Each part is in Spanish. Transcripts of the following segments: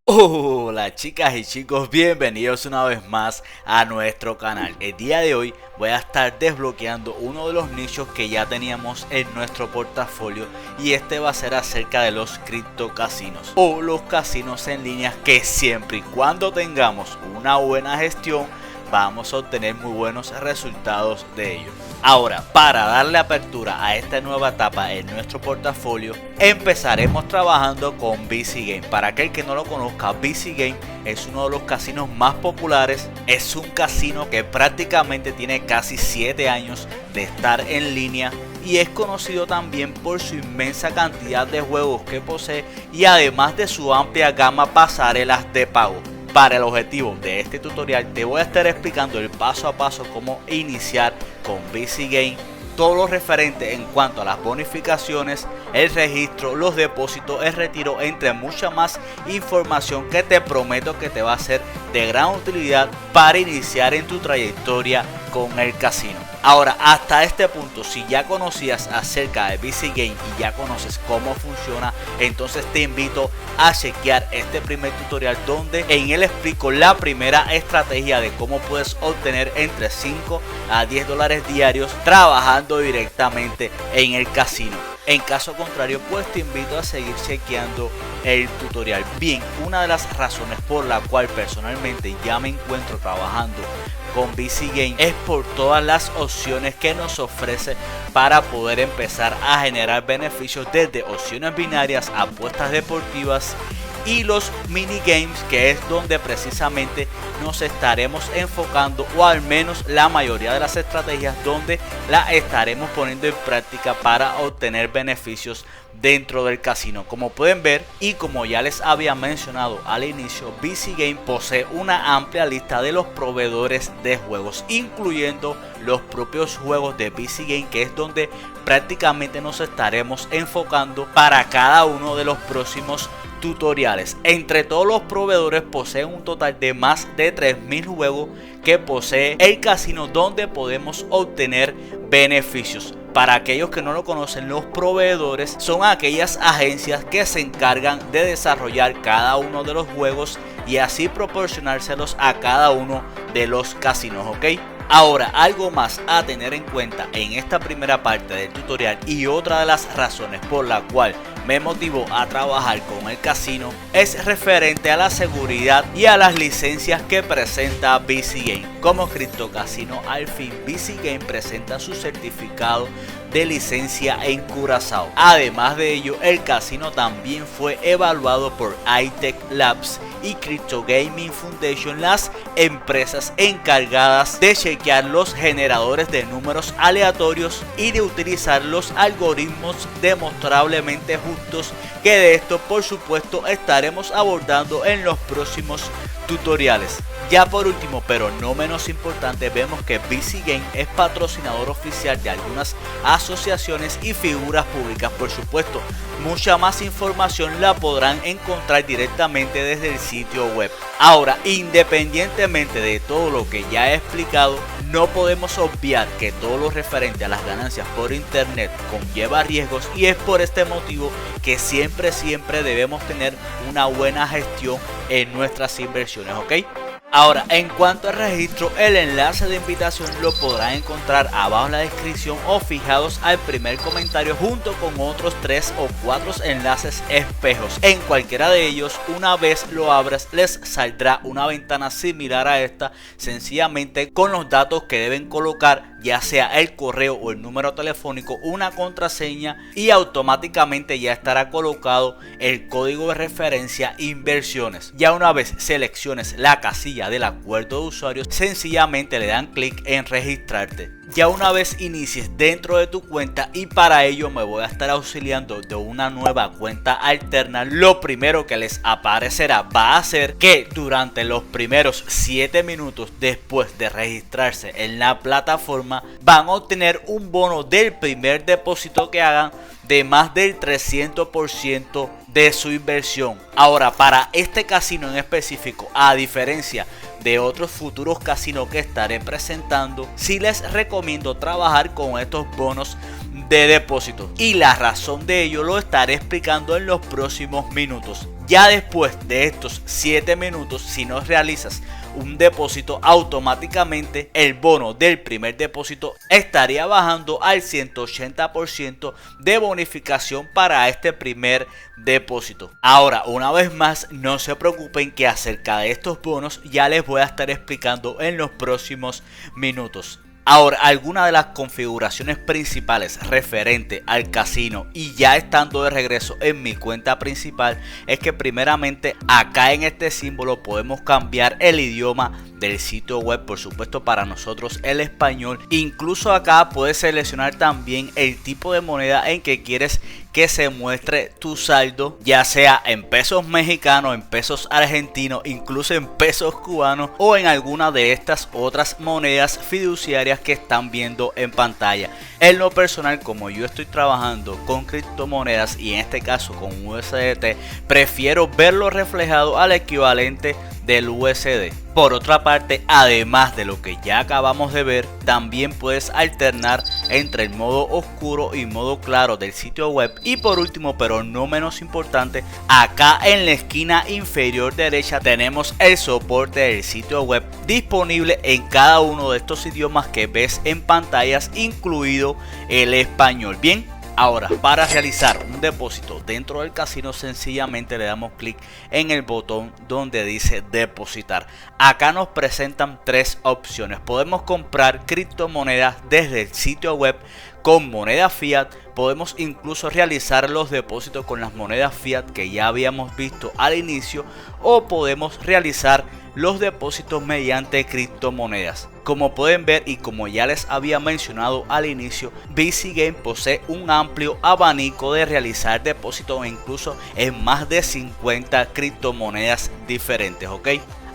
Hola chicas y chicos, bienvenidos una vez más a nuestro canal. El día de hoy voy a estar desbloqueando uno de los nichos que ya teníamos en nuestro portafolio, y este va a ser acerca de los criptocasinos o los casinos en línea que siempre y cuando tengamos una buena gestión vamos a obtener muy buenos resultados de ellos. Ahora, para darle apertura a esta nueva etapa en nuestro portafolio, empezaremos trabajando con VC Game. Para aquel que no lo conozca, VC Game es uno de los casinos más populares. Es un casino que prácticamente tiene casi 7 años de estar en línea y es conocido también por su inmensa cantidad de juegos que posee y además de su amplia gama pasarelas de pago. Para el objetivo de este tutorial te voy a estar explicando el paso a paso cómo iniciar con VC Game, todo lo referente en cuanto a las bonificaciones, el registro, los depósitos, el retiro, entre mucha más información que te prometo que te va a ser de gran utilidad para iniciar en tu trayectoria con el casino. Ahora, hasta este punto, si ya conocías acerca de VC Game y ya conoces cómo funciona, entonces te invito a chequear este primer tutorial donde en él explico la primera estrategia de cómo puedes obtener entre 5 a 10 dólares diarios trabajando directamente en el casino. En caso contrario, pues te invito a seguir chequeando el tutorial. Bien, una de las razones por la cual personalmente ya me encuentro trabajando con VC Game es por todas las opciones que nos ofrece para poder empezar a generar beneficios, desde opciones binarias, apuestas deportivas y los minigames, que es donde precisamente nos estaremos enfocando, o al menos la mayoría de las estrategias donde la estaremos poniendo en práctica para obtener beneficios dentro del casino. Como pueden ver y como ya les había mencionado al inicio, VC Game posee una amplia lista de los proveedores de juegos, incluyendo los propios juegos de VC Game, que es donde prácticamente nos estaremos enfocando para cada uno de los próximos tutoriales. Entre todos los proveedores poseen un total de más de 3000 juegos que posee el casino, donde podemos obtener beneficios. Para aquellos que no lo conocen, los proveedores son aquellas agencias que se encargan de desarrollar cada uno de los juegos y así proporcionárselos a cada uno de los casinos, ¿ok? Ahora, algo más a tener en cuenta en esta primera parte del tutorial, y otra de las razones por la cual me motivó a trabajar con el casino, es referente a la seguridad y a las licencias que presenta VC Game. Como criptocasino, al fin VC Game presenta su certificado de licencia en Curazao. Además de ello, el casino también fue evaluado por iTech Labs y Crypto Gaming Foundation, las empresas encargadas de chequear los generadores de números aleatorios y de utilizar los algoritmos demostrablemente justos, que de esto por supuesto estaremos abordando en los próximos tutoriales. Ya por último, pero no menos importante, vemos que VC Game es patrocinador oficial de algunas asociaciones y figuras públicas. Por supuesto, mucha más información la podrán encontrar directamente desde el sitio web. Ahora, independientemente de todo lo que ya he explicado, no podemos obviar que todo lo referente a las ganancias por internet conlleva riesgos, y es por este motivo que siempre debemos tener una buena gestión en nuestras inversiones, ¿ok? Ahora, en cuanto al registro, el enlace de invitación lo podrán encontrar abajo en la descripción o fijados al primer comentario, junto con otros 3 o 4 enlaces espejos. En cualquiera de ellos, una vez lo abras, les saldrá una ventana similar a esta, sencillamente con los datos que deben colocar, ya sea el correo o el número telefónico, una contraseña, y automáticamente ya estará colocado el código de referencia inversiones. Ya una vez selecciones la casilla del acuerdo de usuarios, sencillamente le dan clic en registrarte. Ya una vez inicies dentro de tu cuenta, y para ello me voy a estar auxiliando de una nueva cuenta alterna, lo primero que les aparecerá va a ser que durante los primeros 7 minutos después de registrarse en la plataforma van a obtener un bono del primer depósito que hagan de más del 300% de su inversión. Ahora, para este casino en específico, a diferencia de otros futuros casinos que estaré presentando, sí les recomiendo trabajar con estos bonos de depósito, y la razón de ello lo estaré explicando en los próximos minutos. Ya después de estos 7 minutos, si no realizas un depósito, automáticamente el bono del primer depósito estaría bajando al 180% de bonificación para este primer depósito. Ahora, una vez más, no se preocupen que acerca de estos bonos ya les voy a estar explicando en los próximos minutos. Ahora, algunas de las configuraciones principales referente al casino y ya estando de regreso en mi cuenta principal es que primeramente acá en este símbolo podemos cambiar el idioma del sitio web, por supuesto para nosotros el español. Incluso acá puedes seleccionar también el tipo de moneda en que quieres que se muestre tu saldo, ya sea en pesos mexicanos, en pesos argentinos, incluso en pesos cubanos o en alguna de estas otras monedas fiduciarias que están viendo en pantalla. En lo personal, como yo estoy trabajando con criptomonedas y en este caso con USDT, prefiero verlo reflejado al equivalente del USD. Por otra parte, además de lo que ya acabamos de ver, también puedes alternar entre el modo oscuro y modo claro del sitio web. Y por último, pero no menos importante, acá en la esquina inferior derecha tenemos el soporte del sitio web disponible en cada uno de estos idiomas que ves en pantallas, incluido el español. Bien, ahora, para realizar un depósito dentro del casino, sencillamente le damos clic en el botón donde dice depositar. Acá nos presentan tres opciones. Podemos comprar criptomonedas desde el sitio web con moneda fiat. Podemos incluso realizar los depósitos con las monedas fiat que ya habíamos visto al inicio, o podemos realizar los depósitos mediante criptomonedas. Como pueden ver y como ya les había mencionado al inicio, BC Game posee un amplio abanico de realizar depósitos incluso en más de 50 criptomonedas diferentes, ¿ok?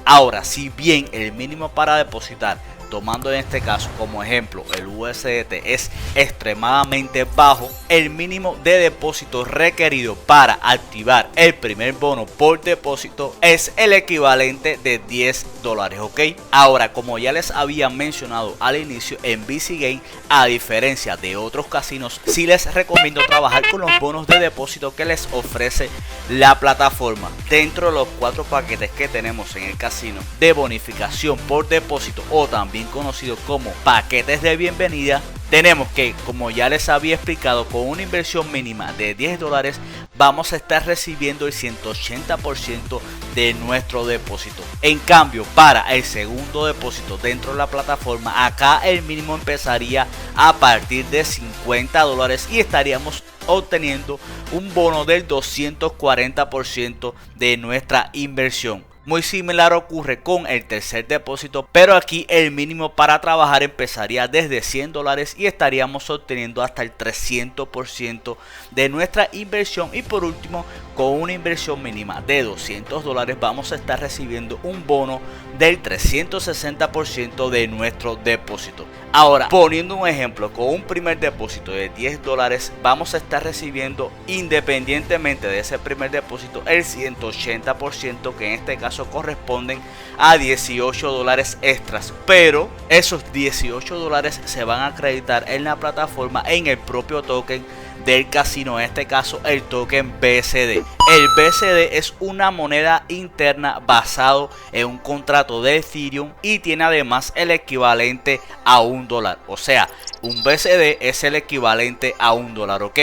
Ahora, si bien el mínimo para depositar, tomando en este caso como ejemplo el USDT, es extremadamente bajo, el mínimo de depósito requerido para activar el primer bono por depósito es el equivalente de $10, ¿ok? Ahora, como ya les había mencionado al inicio, en BC Game, a diferencia de otros casinos, sí les recomiendo trabajar con los bonos de depósito que les ofrece la plataforma. Dentro de los 4 paquetes que tenemos en el casino de bonificación por depósito, o también conocido como paquetes de bienvenida, tenemos que, como ya les había explicado, con una inversión mínima de $10 vamos a estar recibiendo el 180% de nuestro depósito. En cambio, para el segundo depósito dentro de la plataforma, acá el mínimo empezaría a partir de $50 y estaríamos obteniendo un bono del 240% de nuestra inversión. Muy similar ocurre con el tercer depósito, pero aquí el mínimo para trabajar empezaría desde $100 y estaríamos obteniendo hasta el 300% de nuestra inversión. Y por último, con una inversión mínima de $200 vamos a estar recibiendo un bono del 360% de nuestro depósito. Ahora, poniendo un ejemplo, con un primer depósito de $10 vamos a estar recibiendo, independientemente de ese primer depósito, el 180%, que en este caso corresponden a $18 extras, pero esos $18 se van a acreditar en la plataforma en el propio token del casino, en este caso el token BCD. El BCD es una moneda interna basado en un contrato de Ethereum y tiene además el equivalente a $1, o sea, un BCD es el equivalente a $1, ¿ok?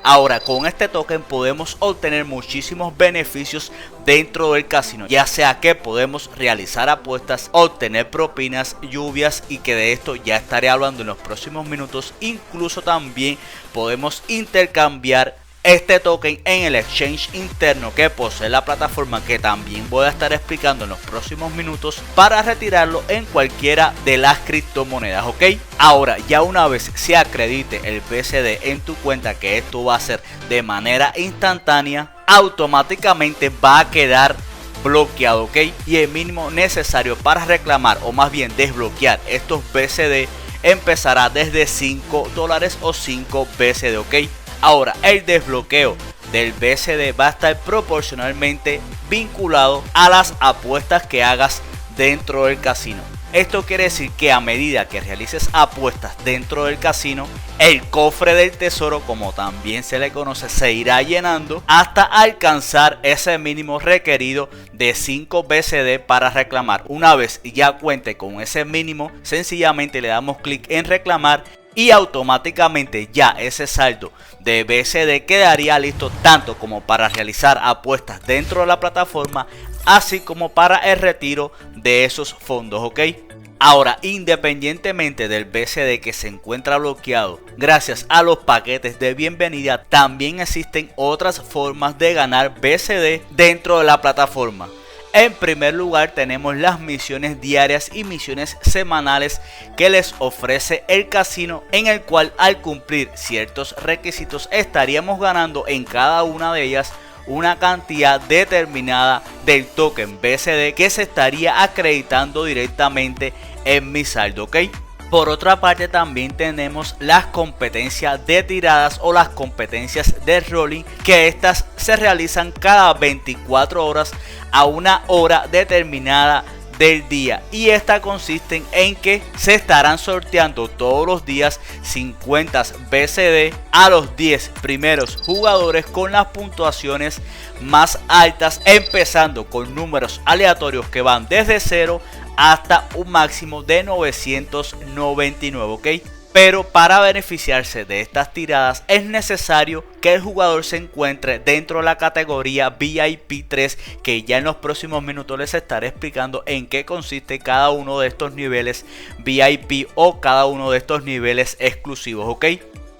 Ahora, con este token podemos obtener muchísimos beneficios dentro del casino, ya sea que podemos realizar apuestas, obtener propinas, lluvias, y que de esto ya estaré hablando en los próximos minutos. Incluso también podemos intercambiar este token en el exchange interno que posee la plataforma, que también voy a estar explicando en los próximos minutos, para retirarlo en cualquiera de las criptomonedas, ¿ok? Ahora, ya una vez se acredite el BCD en tu cuenta, que esto va a ser de manera instantánea, automáticamente va a quedar bloqueado, ¿ok? Y el mínimo necesario para reclamar, o más bien desbloquear estos BCD, empezará desde $5 o 5 BCD, ¿ok? Ahora, el desbloqueo del BCD va a estar proporcionalmente vinculado a las apuestas que hagas dentro del casino. Esto quiere decir que a medida que realices apuestas dentro del casino, el cofre del tesoro, como también se le conoce, se irá llenando hasta alcanzar ese mínimo requerido de 5 BCD para reclamar. Una vez ya cuente con ese mínimo, sencillamente le damos clic en reclamar y automáticamente ya ese saldo de BCD quedaría listo tanto como para realizar apuestas dentro de la plataforma, así como para el retiro de esos fondos, ¿ok? Ahora, independientemente del BCD que se encuentra bloqueado, gracias a los paquetes de bienvenida, también existen otras formas de ganar BCD dentro de la plataforma. En primer lugar tenemos las misiones diarias y misiones semanales que les ofrece el casino, en el cual al cumplir ciertos requisitos estaríamos ganando en cada una de ellas una cantidad determinada del token BCD que se estaría acreditando directamente en mi saldo, ¿ok? Por otra parte también tenemos las competencias de tiradas o las competencias de rolling, que estas se realizan cada 24 horas a una hora determinada del día, y esta consisten en que se estarán sorteando todos los días 50 BCD a los 10 primeros jugadores con las puntuaciones más altas, empezando con números aleatorios que van desde 0 hasta un máximo de 999, ¿ok? Pero para beneficiarse de estas tiradas es necesario que el jugador se encuentre dentro de la categoría VIP 3, que ya en los próximos minutos les estaré explicando en qué consiste cada uno de estos niveles VIP o cada uno de estos niveles exclusivos, ¿ok?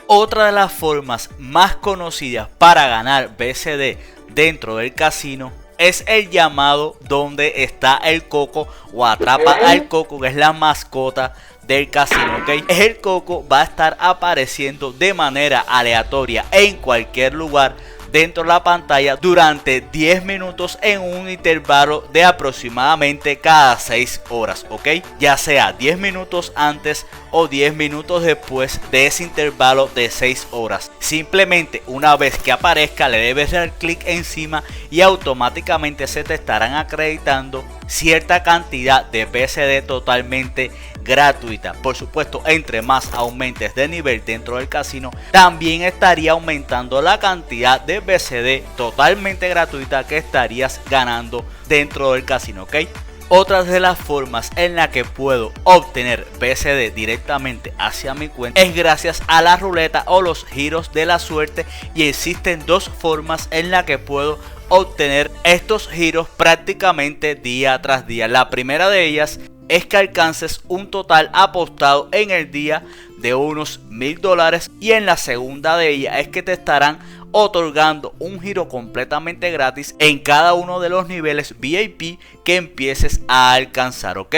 Otra de las formas más conocidas para ganar BCD dentro del casino es el llamado donde está el coco o atrapa al coco, que es la mascota del casino, ¿ok? El coco va a estar apareciendo de manera aleatoria en cualquier lugar dentro de la pantalla durante 10 minutos en un intervalo de aproximadamente cada 6 horas, ¿ok? Ya sea 10 minutos antes o 10 minutos después de ese intervalo de 6 horas. Simplemente una vez que aparezca le debes dar clic encima y automáticamente se te estarán acreditando cierta cantidad de BCD totalmente gratuita. Por supuesto, entre más aumentes de nivel dentro del casino, también estaría aumentando la cantidad de BCD totalmente gratuita que estarías ganando dentro del casino, ¿ok? Otra de las formas en la que puedo obtener BCD directamente hacia mi cuenta es gracias a la ruleta o los giros de la suerte, y existen dos formas en la que puedo obtener estos giros prácticamente día tras día. La primera de ellas es que alcances un total apostado en el día de unos $1000, y en la segunda de ellas es que te estarán otorgando un giro completamente gratis en cada uno de los niveles VIP que empieces a alcanzar, ¿ok?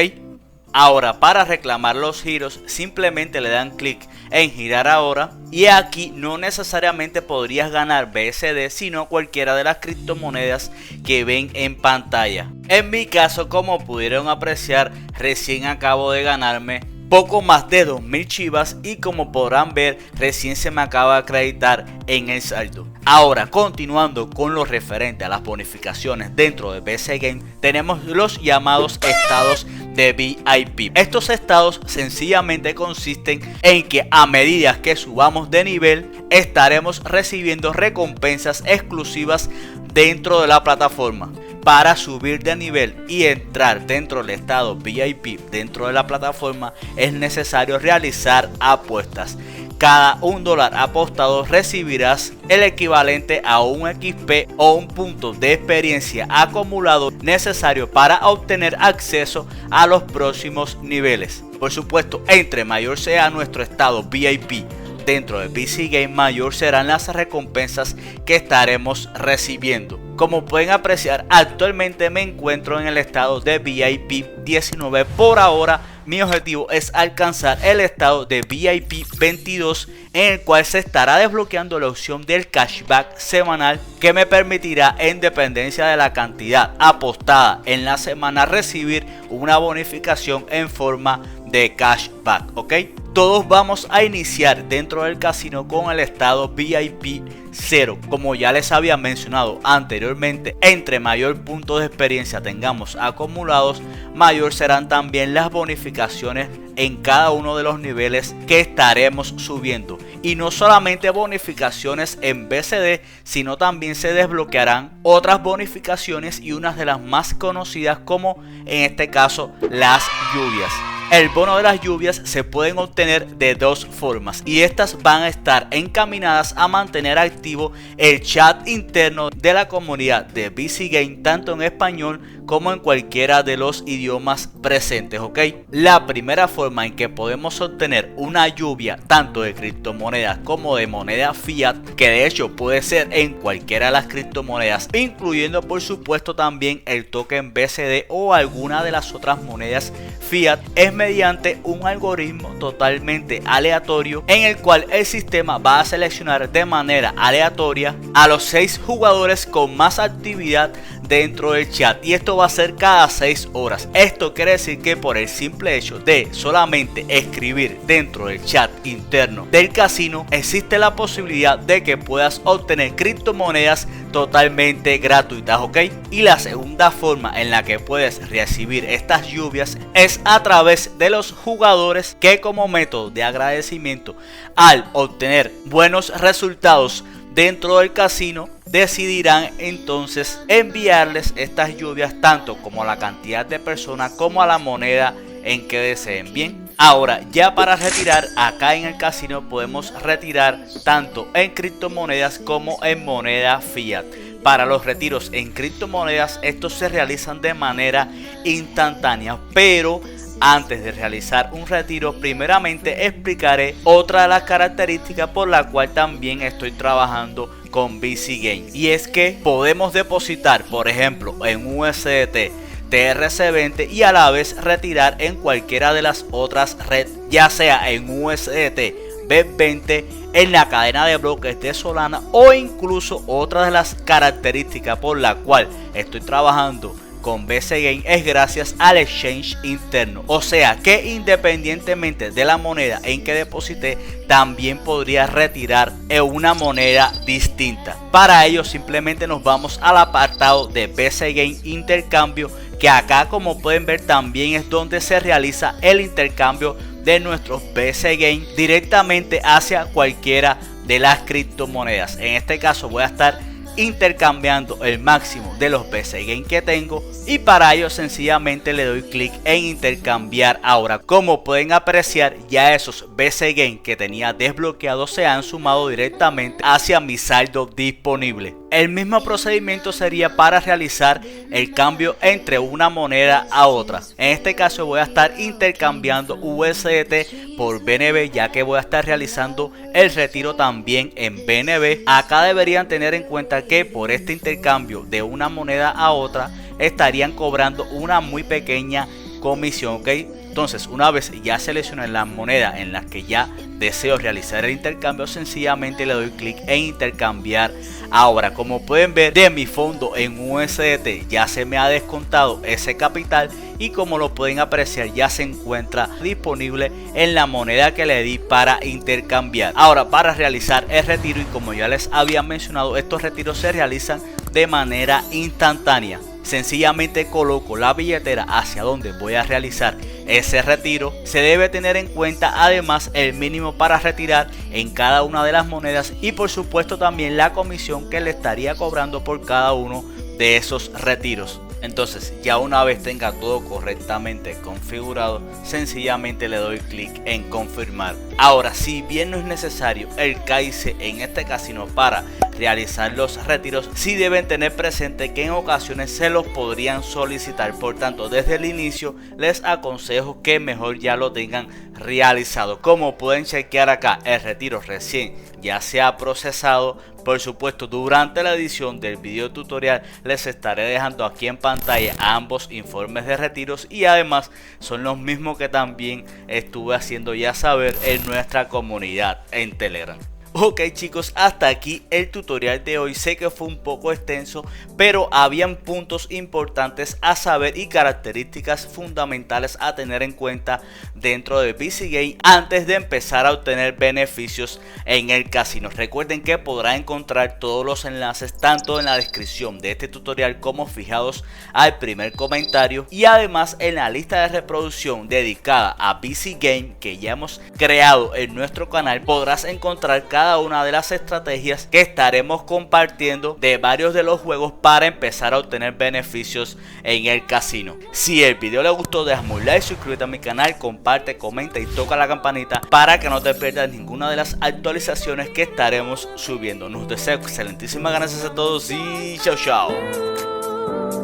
Ahora, para reclamar los giros simplemente le dan clic en girar ahora, y aquí no necesariamente podrías ganar BCD, sino cualquiera de las criptomonedas que ven en pantalla. En mi caso, como pudieron apreciar, recién acabo de ganarme poco más de 2000 chivas, y como podrán ver recién se me acaba de acreditar en el saldo. Ahora, continuando con lo referente a las bonificaciones dentro de BC Game, tenemos los llamados estados de VIP. Estos estados sencillamente consisten en que a medida que subamos de nivel estaremos recibiendo recompensas exclusivas dentro de la plataforma. Para subir de nivel y entrar dentro del estado VIP dentro de la plataforma es necesario realizar apuestas. Cada $1 apostado recibirás el equivalente a un XP o un punto de experiencia acumulado necesario para obtener acceso a los próximos niveles. Por supuesto, entre mayor sea nuestro estado VIP dentro de PC Game, mayor serán las recompensas que estaremos recibiendo. Como pueden apreciar, actualmente me encuentro en el estado de VIP 19. Por ahora mi objetivo es alcanzar el estado de VIP 22, en el cual se estará desbloqueando la opción del cashback semanal, que me permitirá, en dependencia de la cantidad apostada en la semana, recibir una bonificación en forma de cashback, ¿ok? todos vamos a iniciar dentro del casino con el estado VIP 0. Como ya les había mencionado anteriormente, entre mayor punto de experiencia tengamos acumulados, mayor serán también las bonificaciones en cada uno de los niveles que estaremos subiendo. Y no solamente bonificaciones en BCD, sino también se desbloquearán otras bonificaciones, y unas de las más conocidas, como en este caso las lluvias. El bono de las lluvias se pueden obtener de dos formas, y estas van a estar encaminadas a mantener activo el chat interno de la comunidad de BC Game, tanto en español como en cualquiera de los idiomas presentes, ¿ok? La primera forma en que podemos obtener una lluvia tanto de criptomonedas como de moneda fiat, que de hecho puede ser en cualquiera de las criptomonedas, incluyendo por supuesto también el token BCD o alguna de las otras monedas fiat, es mediante un algoritmo totalmente aleatorio, en el cual el sistema va a seleccionar de manera aleatoria a los 6 jugadores con más actividad dentro del chat, y esto va a ser cada 6 horas. Esto quiere decir que por el simple hecho de solamente escribir dentro del chat interno del casino, existe la posibilidad de que puedas obtener criptomonedas totalmente gratuitas, ¿ok? Y la segunda forma en la que puedes recibir estas lluvias es a través de los jugadores que, como método de agradecimiento al obtener buenos resultados dentro del casino, decidirán entonces enviarles estas lluvias, tanto como a la cantidad de personas como a la moneda en que deseen. Bien, ahora ya para retirar acá en el casino podemos retirar tanto en criptomonedas como en moneda fiat. Para los retiros en criptomonedas, estos se realizan de manera instantánea, pero antes de realizar un retiro, primeramente explicaré otra de las características por la cual también estoy trabajando con BC Game, y es que podemos depositar, por ejemplo, en USDT TRC20 y a la vez retirar en cualquiera de las otras redes, ya sea en USDT BEP20, en la cadena de bloques de Solana, o incluso otra de las características por la cual estoy trabajando con BC Game es gracias al exchange interno. O sea que independientemente de la moneda en que deposité, también podría retirar en una moneda distinta. Para ello simplemente nos vamos al apartado de BC Game Intercambio, que acá, como pueden ver, también es donde se realiza el intercambio de nuestros BC Game directamente hacia cualquiera de las criptomonedas. En este caso voy a estar intercambiando el máximo de los BC Game que tengo, y para ello sencillamente le doy clic en intercambiar ahora. Como pueden apreciar, ya esos BC Game que tenía desbloqueados se han sumado directamente hacia mi saldo disponible. El mismo procedimiento sería para realizar el cambio entre una moneda a otra. En este caso voy a estar intercambiando USDT por BNB, ya que voy a estar realizando el retiro también en BNB. Acá deberían tener en cuenta que por este intercambio de una moneda a otra estarían cobrando una muy pequeña comisión, ¿ok? Entonces, una vez ya seleccioné la moneda en la que ya deseo realizar el intercambio, sencillamente le doy clic en intercambiar ahora. Como pueden ver, de mi fondo en USDT ya se me ha descontado ese capital, y como lo pueden apreciar, ya se encuentra disponible en la moneda que le di para intercambiar. Ahora, para realizar el retiro, y como ya les había mencionado, estos retiros se realizan de manera instantánea. Sencillamente coloco la billetera hacia donde voy a realizar ese retiro. Se debe tener en cuenta además el mínimo para retirar en cada una de las monedas, y por supuesto también la comisión que le estaría cobrando por cada uno de esos retiros. Entonces, ya una vez tenga todo correctamente configurado, sencillamente le doy clic en confirmar. Ahora, si bien no es necesario el KIC en este casino para realizar los retiros, sí deben tener presente que en ocasiones se los podrían solicitar. Por tanto, desde el inicio les aconsejo que mejor ya lo tengan realizado. Como pueden chequear acá, el retiro recién ya se ha procesado. Por supuesto, durante la edición del video tutorial les estaré dejando aquí en pantalla ambos informes de retiros, y además son los mismos que también estuve haciendo ya saber en nuestra comunidad en Telegram. Ok chicos, hasta aquí el tutorial de hoy. Sé que fue un poco extenso, pero habían puntos importantes a saber y características fundamentales a tener en cuenta dentro de BC Game antes de empezar a obtener beneficios en el casino. Recuerden que podrán encontrar todos los enlaces tanto en la descripción de este tutorial como fijados al primer comentario, y además en la lista de reproducción dedicada a BC Game que ya hemos creado en nuestro canal podrás encontrar cada una de las estrategias que estaremos compartiendo de varios de los juegos para empezar a obtener beneficios en el casino. Si el video le gustó, déjame un like, suscríbete a mi canal, comparte, comenta y toca la campanita para que no te pierdas ninguna de las actualizaciones que estaremos subiendo. Nos deseo excelentísimas gracias a todos y chao chao.